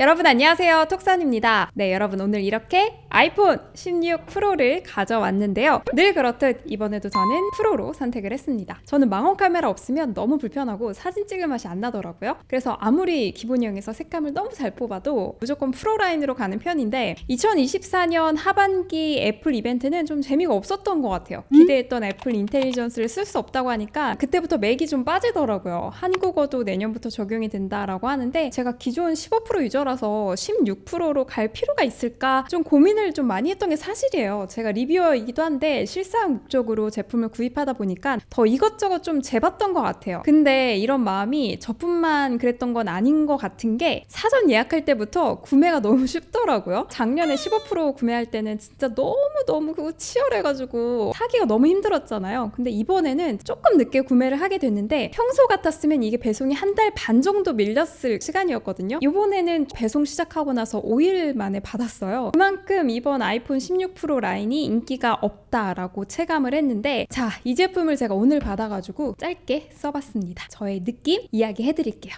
여러분 안녕하세요, 톡산입니다. 네, 여러분 오늘 이렇게 아이폰 16 프로를 가져왔는데요. 늘 그렇듯 이번에도 저는 프로로 선택을 했습니다. 저는 망원 카메라 없으면 너무 불편하고 사진 찍을 맛이 안 나더라고요. 그래서 아무리 기본형에서 색감을 너무 잘 뽑아도 무조건 프로 라인으로 가는 편인데 2024년 하반기 애플 이벤트는 좀 재미가 없었던 것 같아요. 기대했던 애플 인텔리전스를 쓸 수 없다고 하니까 그때부터 맥이 좀 빠지더라고요. 한국어도 내년부터 적용이 된다라고 하는데 제가 기존 15 프로 유저라서 16 프로로 갈 필요가 있을까 좀 고민을 좀 많이 했던 게 사실이에요. 제가 리뷰어이기도 한데 실사용 목적으로 제품을 구입하다 보니까 더 이것저것 좀 재봤던 것 같아요. 근데 이런 마음이 저뿐만 그랬던 건 아닌 것 같은 게 사전 예약할 때부터 구매가 너무 쉽더라고요. 작년에 15 프로 구매할 때는 진짜 너무 그거 치열해가지고 사기가 너무 힘들었잖아요. 근데 이번에는 조금 늦게 구매를 하게 됐는데 평소 같았으면 이게 배송이 한 달 반 정도 밀렸을 시간이었거든요. 이번에는 배송 시작하고 나서 5일 만에 받았어요. 그만큼 이번 아이폰 16 프로 라인이 인기가 없다라고 체감을 했는데, 자, 이 제품을 제가 오늘 받아가지고 짧게 써봤습니다. 저의 느낌 이야기해드릴게요.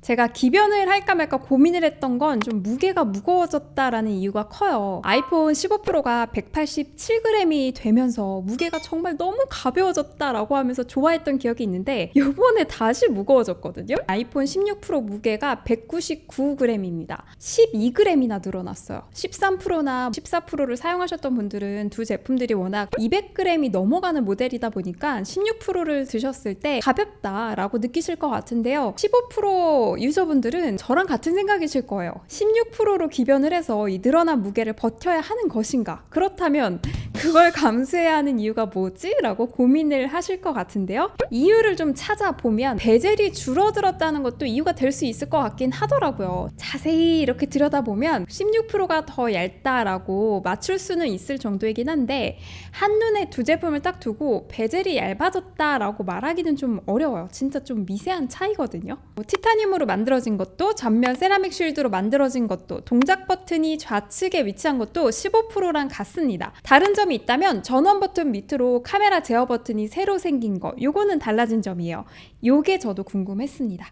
제가 기변을 할까 말까 고민을 했던 건 좀 무게가 무거워졌다라는 이유가 커요. 아이폰 15 프로가 187g이 되면서 무게가 정말 너무 가벼워졌다라고 하면서 좋아했던 기억이 있는데 이번에 다시 무거워졌거든요. 아이폰 16 프로 무게가 199g입니다. 12g이나 늘어났어요. 13 프로나 14 프로를 사용하셨던 분들은 두 제품들이 워낙 200g이 넘어가는 모델이다 보니까 16 프로를 드셨을 때 가볍다라고 느끼실 것 같은데요. 15 프로 유저분들은 저랑 같은 생각이실 거예요. 16 프로로 기변을 해서 이 늘어난 무게를 버텨야 하는 것인가? 그렇다면 그걸 감수해야 하는 이유가 뭐지? 라고 고민을 하실 것 같은데요. 이유를 좀 찾아보면 베젤이 줄어들었다는 것도 이유가 될 수 있을 것 같긴 하더라고요. 자세히 이렇게 들여다보면 16 프로가 더 얇다라고 맞출 수는 있을 정도이긴 한데 한눈에 두 제품을 딱 두고 베젤이 얇아졌다라고 말하기는 좀 어려워요. 진짜 좀 미세한 차이거든요. 티타늄으로 만들어진 것도 전면 세라믹 쉴드로 만들어진 것도 동작 버튼이 좌측에 위치한 것도 15 프로랑 같습니다. 다른 점이 있다면 전원 버튼 밑으로 카메라 제어 버튼이 새로 생긴 거, 요거는 달라진 점이에요. 요게 저도 궁금했습니다.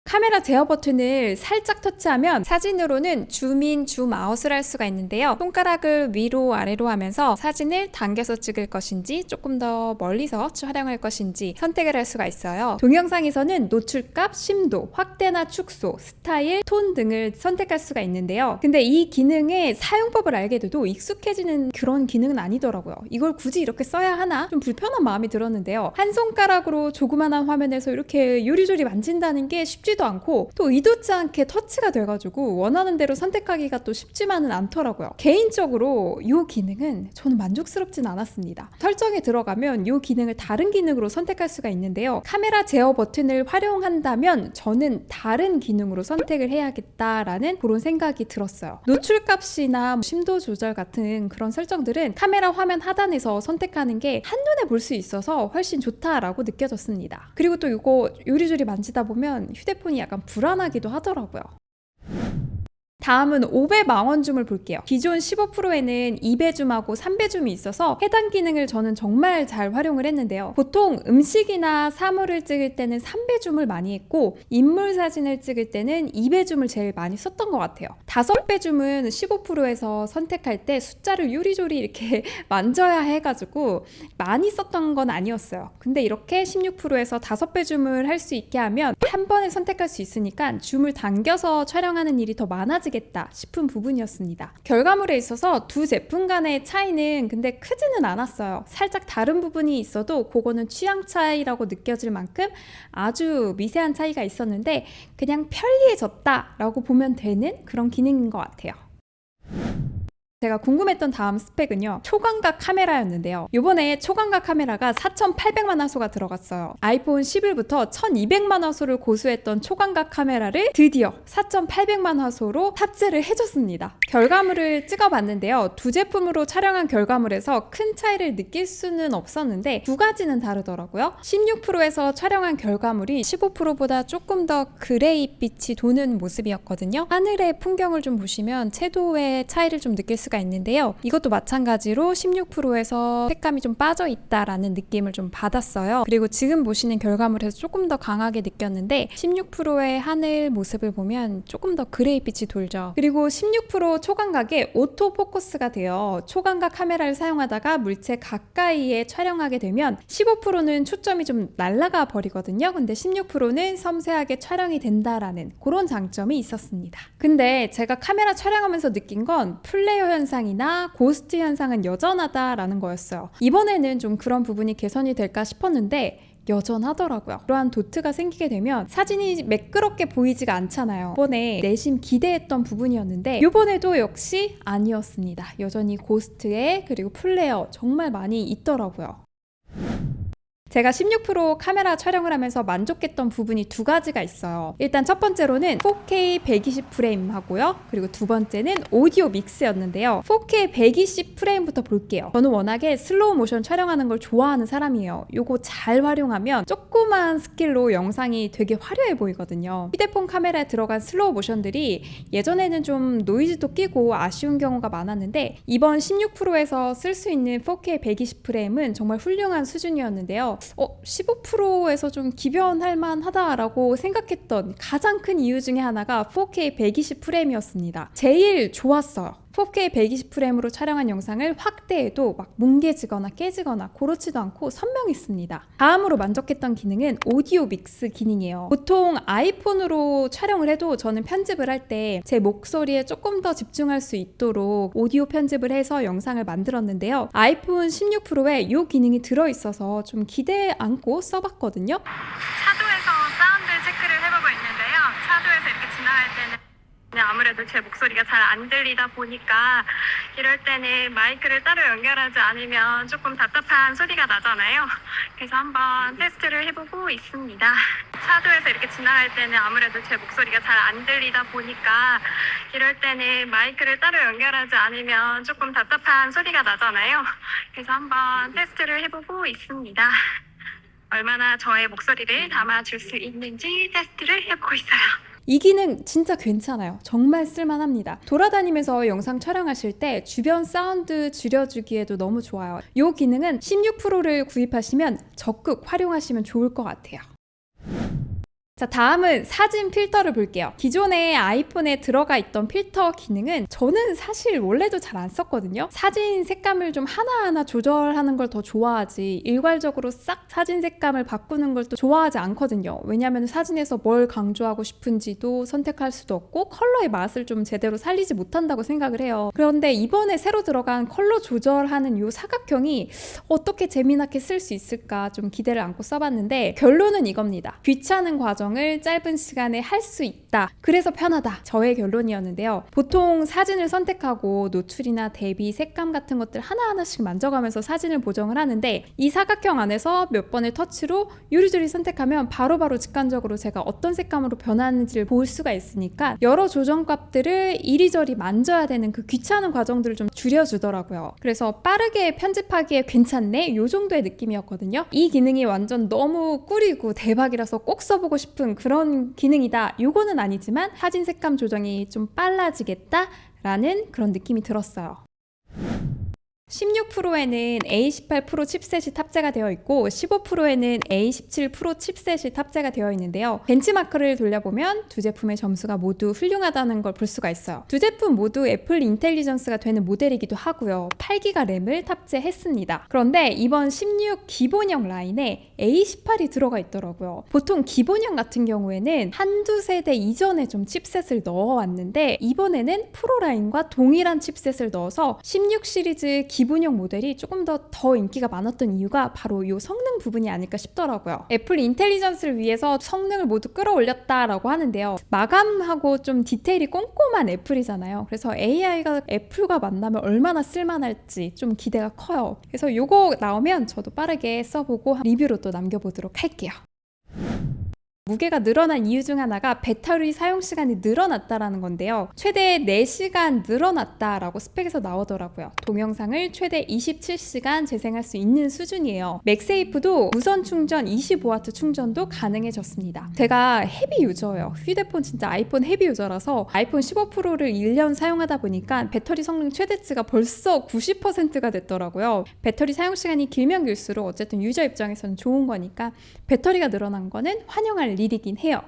카메라 제어 버튼을 살짝 터치하면 사진으로는 줌인, 줌아웃을 할 수가 있는데요. 손가락을 위로 아래로 하면서 사진을 당겨서 찍을 것인지 조금 더 멀리서 촬영할 것인지 선택을 할 수가 있어요. 동영상에서는 노출값, 심도, 확대나 축소, 스타일, 톤 등을 선택할 수가 있는데요. 근데 이 기능의 사용법을 알게 돼도 익숙해지는 그런 기능은 아니더라고요. 이걸 굳이 이렇게 써야 하나? 좀 불편한 마음이 들었는데요. 한 손가락으로 조그만한 화면에서 이렇게 요리조리 만진다는 게 쉽지도 않고 또 의도치 않게 터치가 돼가지고 원하는 대로 선택하기가 또 쉽지만은 않더라고요. 개인적으로 이 기능은 저는 만족스럽진 않았습니다. 설정에 들어가면 이 기능을 다른 기능으로 선택할 수가 있는데요. 카메라 제어 버튼을 활용한다면 저는 다른 기능으로 선택을 해야겠다라는 그런 생각이 들었어요. 노출값이나 심도 조절 같은 그런 설정들은 카메라 화면 하단에서 선택하는 게 한눈에 볼 수 있어서 훨씬 좋다라고 느껴졌습니다. 그리고 또 이거 요리조리 만지다 보면 휴대폰이 약간 불안하기도 하더라고요. 다음은 5배 망원줌을 볼게요. 기존 15 프로에는 2배 줌하고 3배 줌이 있어서 해당 기능을 저는 정말 잘 활용을 했는데요. 보통 음식이나 사물을 찍을 때는 3배 줌을 많이 했고 인물 사진을 찍을 때는 2배 줌을 제일 많이 썼던 것 같아요. 5배 줌은 15 프로에서 선택할 때 숫자를 요리조리 이렇게 만져야 해가지고 많이 썼던 건 아니었어요. 근데 이렇게 16 프로에서 5배 줌을 할 수 있게 하면 한 번에 선택할 수 있으니까 줌을 당겨서 촬영하는 일이 더 많아지겠다 싶은 부분이었습니다. 결과물에 있어서 두 제품 간의 차이는 근데 크지는 않았어요. 살짝 다른 부분이 있어도 그거는 취향 차이라고 느껴질 만큼 아주 미세한 차이가 있었는데 그냥 편리해졌다라고 보면 되는 그런 기능인 것 같아요. 제가 궁금했던 다음 스펙은요, 초광각 카메라였는데요. 이번에 초광각 카메라가 4,800만 화소가 들어갔어요. 아이폰 11부터 1,200만 화소를 고수했던 초광각 카메라를 드디어 4,800만 화소로 탑재를 해줬습니다. 결과물을 찍어봤는데요. 두 제품으로 촬영한 결과물에서 큰 차이를 느낄 수는 없었는데 두 가지는 다르더라고요. 16 프로에서 촬영한 결과물이 15 프로보다 조금 더 그레이빛이 도는 모습이었거든요. 하늘의 풍경을 좀 보시면 채도의 차이를 좀 느낄 수가 수가 있는데요. 이것도 마찬가지로 16%에서 색감이 좀 빠져 있다라는 느낌을 좀 받았어요. 그리고 지금 보시는 결과물에서 조금 더 강하게 느꼈는데 16%의 하늘 모습을 보면 조금 더 그레이빛이 돌죠. 그리고 16% 초광각에 오토 포커스가 돼요. 초광각 카메라를 사용하다가 물체 가까이에 촬영하게 되면 15%는 초점이 좀 날아가 버리거든요. 근데 16%는 섬세하게 촬영이 된다라는 그런 장점이 있었습니다. 근데 제가 카메라 촬영하면서 느낀 건 플레어 현상이나 고스트 현상은 여전하다라는 거였어요. 이번에는 좀 그런 부분이 개선이 될까 싶었는데 여전하더라고요. 그러한 도트가 생기게 되면 사진이 매끄럽게 보이지가 않잖아요. 이번에 내심 기대했던 부분이었는데 이번에도 역시 아니었습니다. 여전히 고스트에 그리고 플레어 정말 많이 있더라고요. 제가 16% 카메라 촬영을 하면서 만족했던 부분이 두 가지가 있어요. 일단 첫 번째로는 4K 120프레임 하고요. 그리고 두 번째는 오디오 믹스였는데요. 4K 120프레임부터 볼게요. 저는 워낙에 슬로우 모션 촬영하는 걸 좋아하는 사람이에요. 요거 잘 활용하면 조그만 스킬로 영상이 되게 화려해 보이거든요. 휴대폰 카메라에 들어간 슬로우 모션들이 예전에는 좀 노이즈도 끼고 아쉬운 경우가 많았는데 이번 16%에서 쓸 수 있는 4K 120프레임은 정말 훌륭한 수준이었는데요. 15%에서 좀 기변할 만하다라고 생각했던 가장 큰 이유 중에 하나가 4K 120프레임이었습니다. 제일 좋았어요. 4K 120프레임으로 촬영한 영상을 확대해도 막 뭉개지거나 깨지거나 그렇지도 않고 선명했습니다. 다음으로 만족했던 기능은 오디오 믹스 기능이에요. 보통 아이폰으로 촬영을 해도 저는 편집을 할 때 제 목소리에 조금 더 집중할 수 있도록 오디오 편집을 해서 영상을 만들었는데요. 아이폰 16 프로에 이 기능이 들어있어서 좀 기대 않고 써봤거든요. 차도에서 사운드 체크를 해보고 있는데요. 차도에서 이렇게 지나갈 때는 아무래도 제 목소리가 잘 안 들리다 보니까 이럴 때는 마이크를 따로 연결하지 않으면 조금 답답한 소리가 나잖아요. 그래서 한번 테스트를 해보고 있습니다. 차도에서 이렇게 지나갈 때는 아무래도 제 목소리가 잘 안 들리다 보니까 이럴 때는 마이크를 따로 연결하지 않으면 조금 답답한 소리가 나잖아요. 그래서 한번 테스트를 해보고 있습니다. 얼마나 저의 목소리를 담아줄 수 있는지 테스트를 해보고 있어요. 이 기능 진짜 괜찮아요. 정말 쓸만합니다. 돌아다니면서 영상 촬영하실 때 주변 사운드 줄여주기에도 너무 좋아요. 이 기능은 16%를 구입하시면 적극 활용하시면 좋을 것 같아요. 자, 다음은 사진 필터를 볼게요. 기존에 아이폰에 들어가 있던 필터 기능은 저는 사실 원래도 잘 안 썼거든요. 사진 색감을 좀 하나하나 조절하는 걸 더 좋아하지 일괄적으로 싹 사진 색감을 바꾸는 걸 또 좋아하지 않거든요. 왜냐하면 사진에서 뭘 강조하고 싶은지도 선택할 수도 없고 컬러의 맛을 좀 제대로 살리지 못한다고 생각을 해요. 그런데 이번에 새로 들어간 컬러 조절하는 이 사각형이 어떻게 재미나게 쓸 수 있을까 좀 기대를 안고 써봤는데 결론은 이겁니다. 귀찮은 과정 을 짧은 시간에 할 수 있다. 그래서 편하다. 저의 결론이었는데요. 보통 사진을 선택하고 노출이나 대비, 색감 같은 것들 하나하나씩 만져가면서 사진을 보정을 하는데 이 사각형 안에서 몇 번의 터치로 요리조리 선택하면 바로바로 직관적으로 제가 어떤 색감으로 변하는지를 볼 수가 있으니까 여러 조정값들을 이리저리 만져야 되는 그 귀찮은 과정들을 좀 줄여주더라고요. 그래서 빠르게 편집하기에 괜찮네? 이 정도의 느낌이었거든요. 이 기능이 완전 너무 꿀이고 대박이라서 꼭 써보고 싶은 그런 기능이다. 요거는 아니지만 사진 색감 조정이 좀 빨라지겠다 라는 그런 느낌이 들었어요. 16%에는 A18 프로 칩셋이 탑재가 되어 있고 15%에는 A17 프로 칩셋이 탑재가 되어 있는데요. 벤치마크를 돌려보면 두 제품의 점수가 모두 훌륭하다는 걸 볼 수가 있어요. 두 제품 모두 애플 인텔리전스가 되는 모델이기도 하고요. 8기가 램을 탑재했습니다. 그런데 이번 16 기본형 라인에 A18이 들어가 있더라고요. 보통 기본형 같은 경우에는 한두 세대 이전에 좀 칩셋을 넣어왔는데 이번에는 프로 라인과 동일한 칩셋을 넣어서 16 시리즈 기본형 모델이 조금 더 인기가 많았던 이유가 바로 이 성능 부분이 아닐까 싶더라고요. 애플 인텔리전스를 위해서 성능을 모두 끌어올렸다라고 하는데요. 마감하고 좀 디테일이 꼼꼼한 애플이잖아요. 그래서 AI가 애플과 만나면 얼마나 쓸만할지 좀 기대가 커요. 그래서 이거 나오면 저도 빠르게 써보고 리뷰로 또 남겨보도록 할게요. 무게가 늘어난 이유 중 하나가 배터리 사용 시간이 늘어났다라는 건데요. 최대 4시간 늘어났다라고 스펙에서 나오더라고요. 동영상을 최대 27시간 재생할 수 있는 수준이에요. 맥세이프도 무선 충전 25W 충전도 가능해졌습니다. 제가 헤비 유저예요. 휴대폰 진짜 아이폰 헤비 유저라서 아이폰 15 프로를 1년 사용하다 보니까 배터리 성능 최대치가 벌써 90%가 됐더라고요. 배터리 사용 시간이 길면 길수록 어쨌든 유저 입장에서는 좋은 거니까 배터리가 늘어난 거는 환영할 일이긴 해요.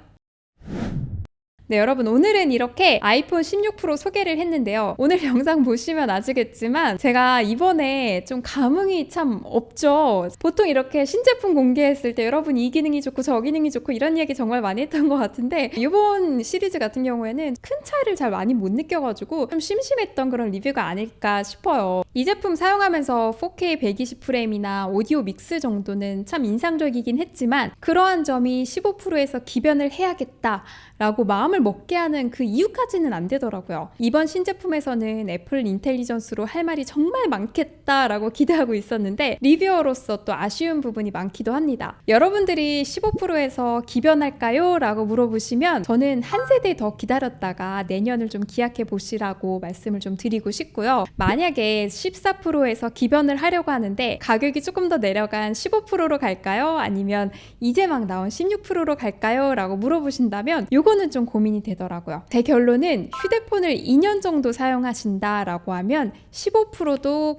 네, 여러분 오늘은 이렇게 아이폰 16 프로 소개를 했는데요. 오늘 영상 보시면 아시겠지만 제가 이번에 좀 감흥이 참 없죠. 보통 이렇게 신제품 공개했을 때 여러분 이 기능이 좋고 저 기능이 좋고 이런 얘기 정말 많이 했던 것 같은데 이번 시리즈 같은 경우에는 큰 차이를 잘 많이 못 느껴가지고 좀 심심했던 그런 리뷰가 아닐까 싶어요. 이 제품 사용하면서 4K 120프레임이나 오디오 믹스 정도는 참 인상적이긴 했지만 그러한 점이 15 프로에서 기변을 해야겠다라고 마음을 먹게 하는 그 이유까지는 안 되더라고요. 이번 신제품에서는 애플 인텔리전스로 할 말이 정말 많겠다라고 기대하고 있었는데 리뷰어로서 또 아쉬운 부분이 많기도 합니다. 여러분들이 15 프로에서 기변할까요? 라고 물어보시면 저는 한 세대 더 기다렸다가 내년을 좀 기약해 보시라고 말씀을 좀 드리고 싶고요. 만약에 14 프로에서 기변을 하려고 하는데 가격이 조금 더 내려간 15 프로로 갈까요? 아니면 이제 막 나온 16 프로로 갈까요? 라고 물어보신다면 요거는 좀 고민이 되더라고요. 제 결론은 휴대폰을 2년 정도 사용하신다라고 하면 15 프로도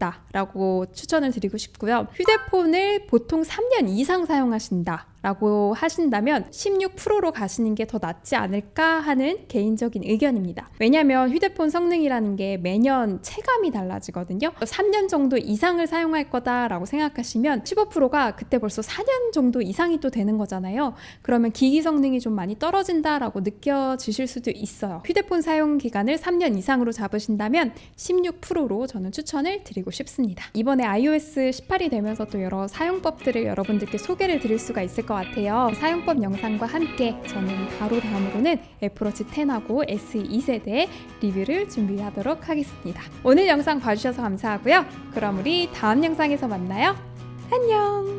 괜찮겠다라고 추천을 드리고 싶고요. 휴대폰을 보통 3년 이상 사용하신다 라고 하신다면 16 프로로 가시는 게 더 낫지 않을까 하는 개인적인 의견입니다. 왜냐하면 휴대폰 성능이라는 게 매년 체감이 달라지거든요. 3년 정도 이상을 사용할 거다라고 생각하시면 15 프로가 그때 벌써 4년 정도 이상이 또 되는 거잖아요. 그러면 기기 성능이 좀 많이 떨어진다라고 느껴지실 수도 있어요. 휴대폰 사용 기간을 3년 이상으로 잡으신다면 16 프로로 저는 추천을 드리고 싶습니다. 이번에 iOS 18이 되면서 또 여러 사용법들을 여러분들께 소개를 드릴 수가 있을 것 같아요. 사용법 영상과 함께 저는 바로 다음으로는 애플워치 10하고 SE 2세대 리뷰를 준비하도록 하겠습니다. 오늘 영상 봐주셔서 감사하고요. 그럼 우리 다음 영상에서 만나요. 안녕!